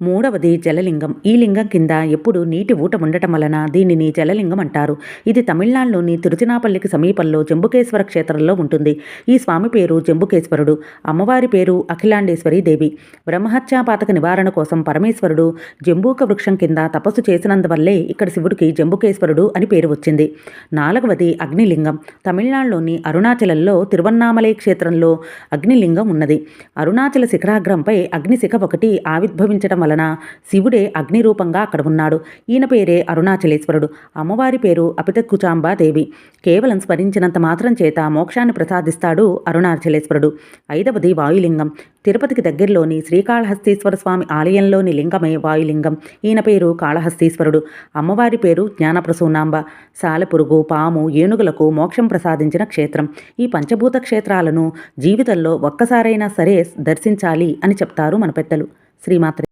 మూడవది జలలింగం. ఈ లింగం కింద ఎప్పుడు నీటి ఊట ఉండటం వలన దీనిని జలలింగం అంటారు. ఇది తమిళనాడులోని తిరుచినాపల్లికి సమీపంలో జంబుకేశ్వర క్షేత్రంలో ఉంటుంది. ఈ స్వామి పేరు జంబుకేశ్వరుడు. అమ్మవారి పేరు అఖిలాండేశ్వరి దేవి. బ్రహ్మహత్యా పాతక నివారణ కోసం పరమేశ్వరుడు జంబూక వృక్షం కింద తపస్సు చేసినందువల్లే ఇక్కడ శివుడికి జంబుకేశ్వరుడు అని పేరు వచ్చింది. నాలుగవది అగ్నిలింగం. తమిళనాడులోని అరుణాచలంలో తిరువన్నామలై క్షేత్రంలో అగ్నిలింగం ఉన్నది. అరుణాచల శిఖరాగ్రంపై అగ్నిశిఖ ఒకటి ఆవిర్భవించడం వలన శివుడే అగ్ని రూపంగా అక్కడ ఉన్నాడు. ఈయన పేరే అరుణాచలేశ్వరుడు. అమ్మవారి పేరు అపితకుచాంబాదేవి. కేవలం స్మరించినంత మాత్రం చేత మోక్షాన్ని ప్రసాదిస్తాడు అరుణాచలేశ్వరుడు. ఐదవది వాయులింగం. తిరుపతికి దగ్గరలోని శ్రీకాళహస్తీశ్వర స్వామి ఆలయంలోని లింగమే వాయులింగం. ఈయన పేరు కాళహస్తీశ్వరుడు. అమ్మవారి పేరు జ్ఞానప్రసూనాంబ. సాలెపురుగు, పాము, ఏనుగులకు మోక్షం ప్రసాదించిన క్షేత్రం. ఈ పంచభూత క్షేత్రాలను జీవితంలో ఒక్కసారైనా సరే దర్శించాలి అని చెప్తారు మన పెద్దలు. శ్రీమాత్రే